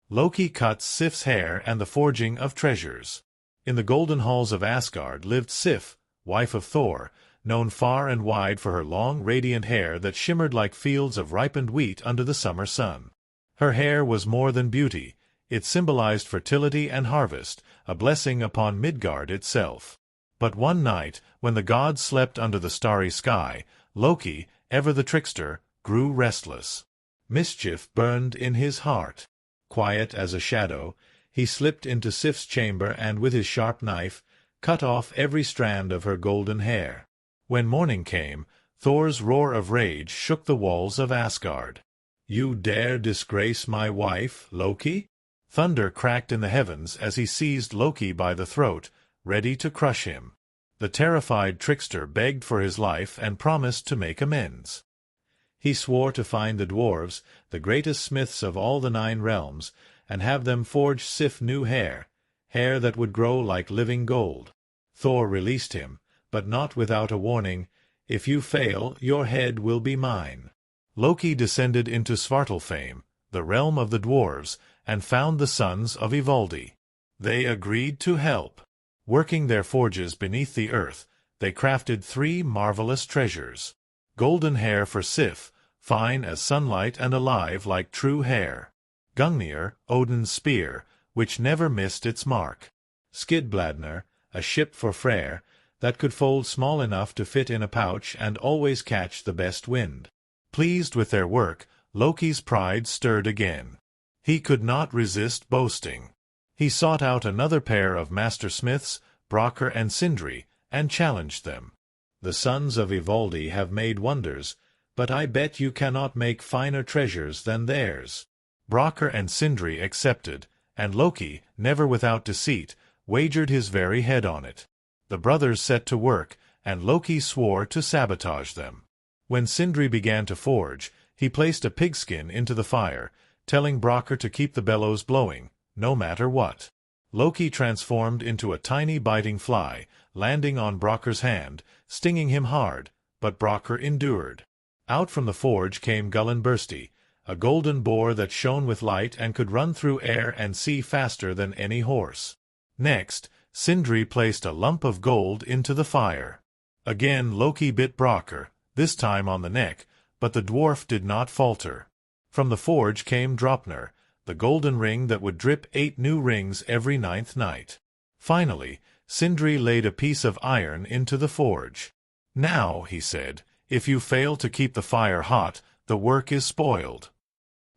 Loki cuts Sif's hair and the forging of treasures. In the golden halls of Asgard lived Sif, wife of Thor, known far and wide for her long radiant hair that shimmered like fields of ripened wheat under the summer sun. Her hair was more than beauty, it symbolized fertility and harvest, a blessing upon Midgard itself. But one night, when the gods slept under the starry sky, Loki, ever the trickster, grew restless. Mischief burned in his heart. Quiet as a shadow, he slipped into Sif's chamber and with his sharp knife cut off every strand of her golden hair. When morning came, Thor's roar of rage shook the walls of Asgard. "You dare disgrace my wife, Loki?" Thunder cracked in the heavens as he seized Loki by the throat, ready to crush him. The terrified trickster begged for his life and promised to make amends. He swore to find the dwarves, the greatest smiths of all the 9 realms, and have them forge Sif new hair, hair that would grow like living gold. Thor released him, but not without a warning: "If you fail, your head will be mine." Loki descended into Svartalfheim, the realm of the dwarves, and found the sons of Ivaldi. They agreed to help. Working their forges beneath the earth, they crafted 3 marvelous treasures. Golden hair for Sif, fine as sunlight and alive like true hair. Hrungnir, Odin's spear, which never missed its mark. Skidbladnir, a ship for Freyr, that could fold small enough to fit in a pouch and always catch the best wind. Pleased with their work, Loki's pride stirred again. He could not resist boasting. He sought out another pair of master smiths, Brokkr and Sindri, and challenged them. "The sons of Ivaldi have made wonders, but I bet you cannot make finer treasures than theirs." Brokkr and Sindri accepted, and Loki, never without deceit, wagered his very head on it. The brothers set to work, and Loki swore to sabotage them. When Sindri began to forge, he placed a pigskin into the fire, telling Brokkr to keep the bellows blowing, no matter what. Loki transformed into a tiny biting fly, landing on Brokkr's hand, stinging him hard, but Brokkr endured. Out from the forge came Gullinbursti, a golden boar that shone with light and could run through air and sea faster than any horse. Next, Sindri placed a lump of gold into the fire. Again Loki bit Brokkr, this time on the neck, but the dwarf did not falter. From the forge came Draupnir, the golden ring that would drip 8 new rings every 9th night. Finally, Sindri laid a piece of iron into the forge. "Now," he said, "if you fail to keep the fire hot, the work is spoiled."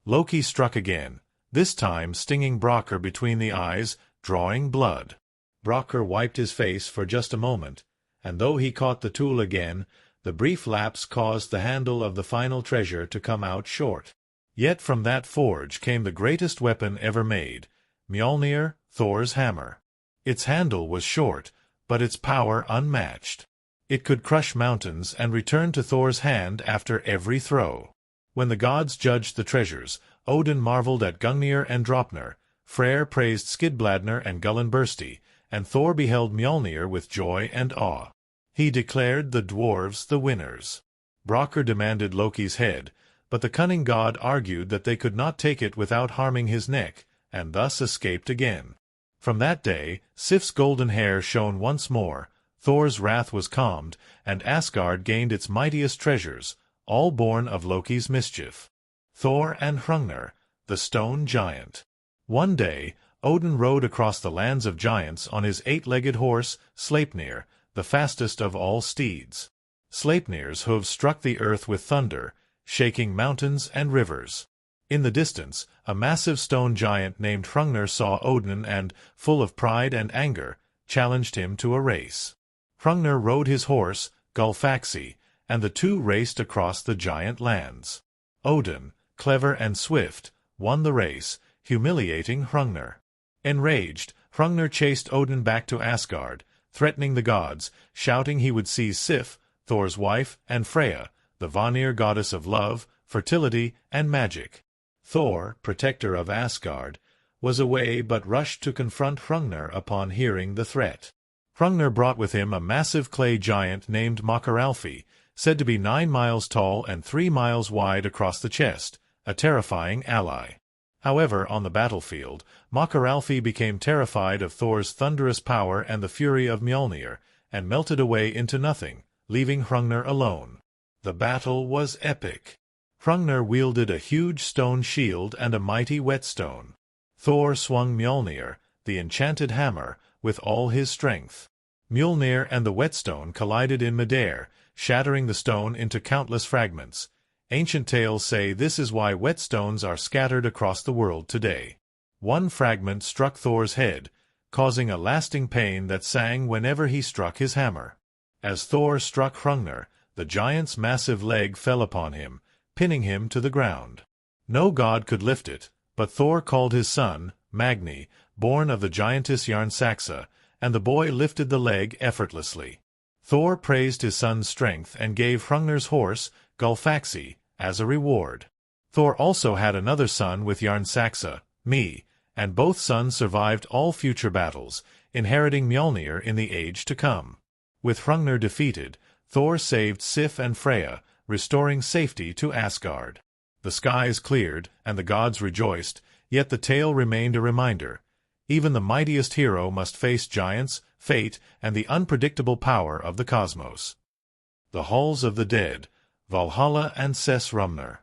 Loki struck again, this time stinging Brokkr between the eyes, drawing blood. Brokkr wiped his face for just a moment, and though he caught the tool again, the brief lapse caused the handle of the final treasure to come out short. Yet from that forge came the greatest weapon ever made, Mjölnir, Thor's hammer. Its handle was short, but its power unmatched. It could crush mountains and return to Thor's hand after every throw. When the gods judged the treasures, Odin marveled at Hrungnir and Draupnir, Freyr praised Skidbladnir and Gullinbursti, and Thor beheld Mjölnir with joy and awe. He declared the dwarves the winners. Brokkr demanded Loki's head, but the cunning god argued that they could not take it without harming his neck, and thus escaped again. From that day, Sif's golden hair shone once more, Thor's wrath was calmed, and Asgard gained its mightiest treasures, all born of Loki's mischief. Thor and Hrungnir, the Stone Giant. One day, Odin rode across the lands of giants on his 8-legged horse, Sleipnir, the fastest of all steeds. Sleipnir's hooves struck the earth with thunder, shaking mountains and rivers. In the distance, a massive stone giant named Hrungnir saw Odin and, full of pride and anger, challenged him to a race. Hrungnir rode his horse, Gullfaxi, and the two raced across the giant lands. Odin, clever and swift, won the race, humiliating Hrungnir. Enraged, Hrungnir chased Odin back to Asgard, threatening the gods, shouting he would seize Sif, Thor's wife, and Freya, the Vanir goddess of love, fertility, and magic. Thor, protector of Asgard, was away but rushed to confront Hrungnir upon hearing the threat. Hrungnir brought with him a massive clay giant named Makaralfi, said to be 9 miles tall and 3 miles wide across the chest, a terrifying ally. However, on the battlefield, Makaralfi became terrified of Thor's thunderous power and the fury of Mjölnir, and melted away into nothing, leaving Hrungnir alone. The battle was epic. Hrungnir wielded a huge stone shield and a mighty whetstone. Thor swung Mjölnir, the enchanted hammer, with all his strength. Mjölnir and the whetstone collided in midair, shattering the stone into countless fragments. Ancient tales say this is why whetstones are scattered across the world today. One fragment struck Thor's head, causing a lasting pain that sang whenever he struck his hammer. As Thor struck Hrungnir, the giant's massive leg fell upon him, pinning him to the ground. No god could lift it, but Thor called his son, Magni, born of the giantess Jarnsaxa, and the boy lifted the leg effortlessly. Thor praised his son's strength and gave Hrungnir's horse, Gulfaxi, as a reward. Thor also had another son with Jarnsaxa, Mi, and both sons survived all future battles, inheriting Mjölnir in the age to come. With Hrungnir defeated, Thor saved Sif and Freya, restoring safety to Asgard. The skies cleared, and the gods rejoiced, yet the tale remained a reminder. Even the mightiest hero must face giants, fate, and the unpredictable power of the cosmos. The Halls of the Dead, Valhalla and Sessrumnir.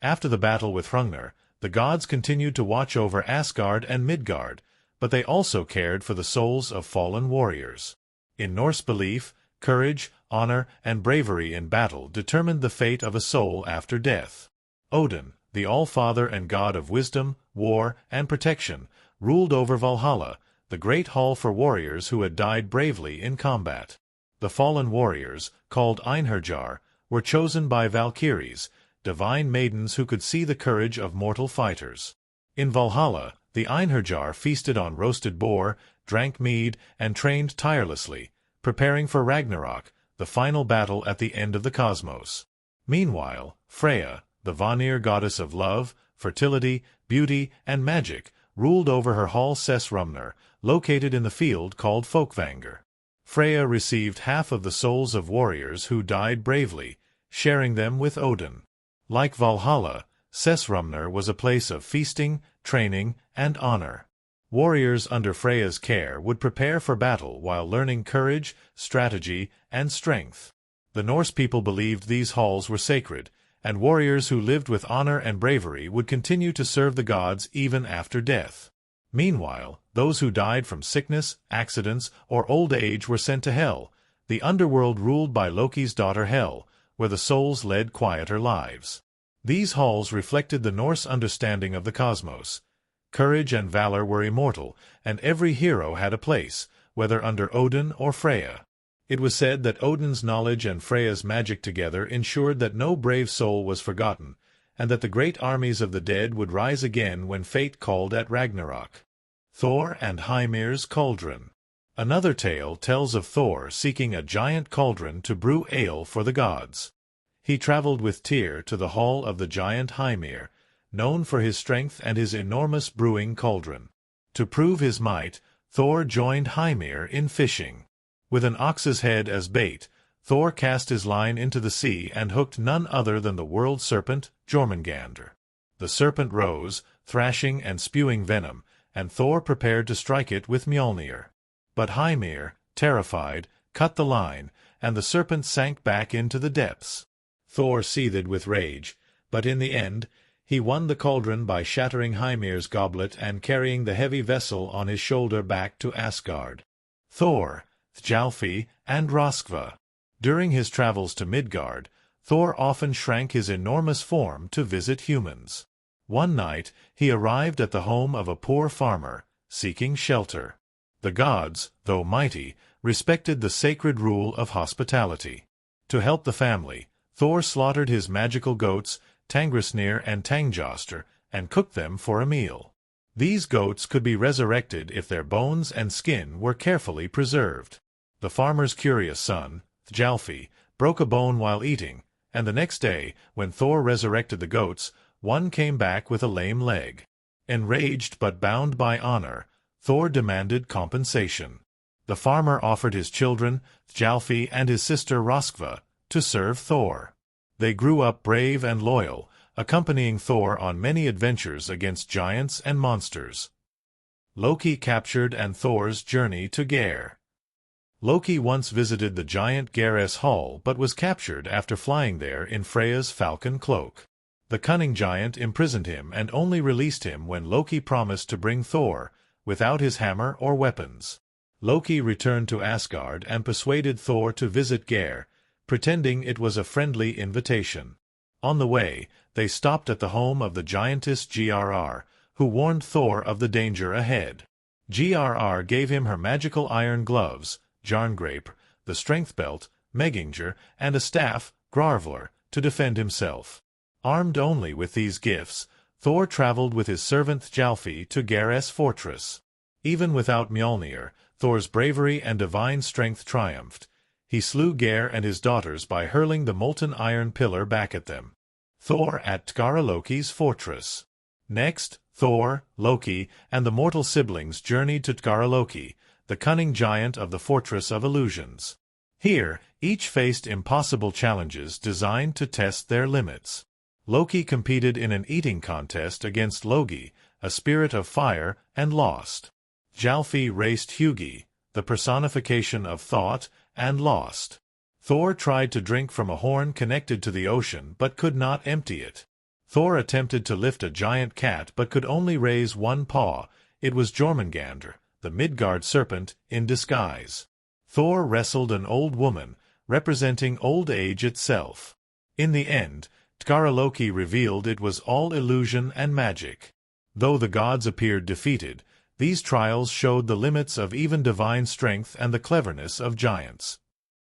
After the battle with Hrungnir, the gods continued to watch over Asgard and Midgard, but they also cared for the souls of fallen warriors. In Norse belief, courage, honor, and bravery in battle determined the fate of a soul after death. Odin, the All-Father and god of wisdom, war, and protection, ruled over Valhalla, the great hall for warriors who had died bravely in combat. The fallen warriors, called Einherjar, were chosen by Valkyries, divine maidens who could see the courage of mortal fighters. In Valhalla, the Einherjar feasted on roasted boar, drank mead, and trained tirelessly, preparing for Ragnarök, the final battle at the end of the cosmos. Meanwhile, Freya, the Vanir goddess of love, fertility, beauty, and magic, ruled over her hall Sessrumnir, located in the field called Folkvangr. Freya received half of the souls of warriors who died bravely, sharing them with Odin. Like Valhalla, Sessrumnir was a place of feasting, training, and honor. Warriors under Freya's care would prepare for battle while learning courage, strategy, and strength. The Norse people believed these halls were sacred, and warriors who lived with honor and bravery would continue to serve the gods even after death. Meanwhile, those who died from sickness, accidents, or old age were sent to Hel, the underworld ruled by Loki's daughter Hel, where the souls led quieter lives. These halls reflected the Norse understanding of the cosmos. Courage and valor were immortal, and every hero had a place, whether under Odin or Freya. It was said that Odin's knowledge and Freya's magic together ensured that no brave soul was forgotten, and that the great armies of the dead would rise again when fate called at Ragnarök. Thor and Hymir's Cauldron. Another tale tells of Thor seeking a giant cauldron to brew ale for the gods. He traveled with Tyr to the hall of the giant Hymir, known for his strength and his enormous brewing cauldron. To prove his might, Thor joined Hymir in fishing. With an ox's head as bait, Thor cast his line into the sea and hooked none other than the world serpent, Jormungandr. The serpent rose, thrashing and spewing venom, and Thor prepared to strike it with Mjölnir. But Hymir, terrified, cut the line, and the serpent sank back into the depths. Thor seethed with rage, but in the end, he won the cauldron by shattering Hymir's goblet and carrying the heavy vessel on his shoulder back to Asgard. Thor, Thjalfi, and Röskva. During his travels to Midgard, Thor often shrank his enormous form to visit humans. One night, he arrived at the home of a poor farmer, seeking shelter. The gods, though mighty, respected the sacred rule of hospitality. To help the family, Thor slaughtered his magical goats, Tangrisnir and Tangjoster, and cooked them for a meal. These goats could be resurrected if their bones and skin were carefully preserved. The farmer's curious son, Thjalfi, broke a bone while eating, and the next day, when Thor resurrected the goats, one came back with a lame leg. Enraged but bound by honor, Thor demanded compensation. The farmer offered his children, Thjalfi and his sister Röskva, to serve Thor. They grew up brave and loyal, accompanying Thor on many adventures against giants and monsters. Loki captured and Thor's journey to Geir. Loki once visited the giant Geir's hall but was captured after flying there in Freya's falcon cloak. The cunning giant imprisoned him and only released him when Loki promised to bring Thor, without his hammer or weapons. Loki returned to Asgard and persuaded Thor to visit Geir, pretending it was a friendly invitation. On the way, they stopped at the home of the giantess Grr, who warned Thor of the danger ahead. Grr gave him her magical iron gloves, Jarngrape, the strength belt, Megingr, and a staff, Grarvlar, to defend himself. Armed only with these gifts, Thor traveled with his servant Thjalfi to Geir's fortress. Even without Mjölnir, Thor's bravery and divine strength triumphed. He slew Geir and his daughters by hurling the molten iron pillar back at them. Thor at Útgarða-Loki's fortress. Next, Thor, Loki, and the mortal siblings journeyed to Útgarða-Loki, the cunning giant of the Fortress of Illusions. Here, each faced impossible challenges designed to test their limits. Loki competed in an eating contest against Logi, a spirit of fire, and lost. Thjalfi raced Hugi, the personification of thought, and lost. Thor tried to drink from a horn connected to the ocean but could not empty it. Thor attempted to lift a giant cat but could only raise one paw. It was Jormungandr, the Midgard serpent, in disguise. Thor wrestled an old woman, representing old age itself. In the end, Útgarða-Loki revealed it was all illusion and magic. Though the gods appeared defeated, these trials showed the limits of even divine strength and the cleverness of giants.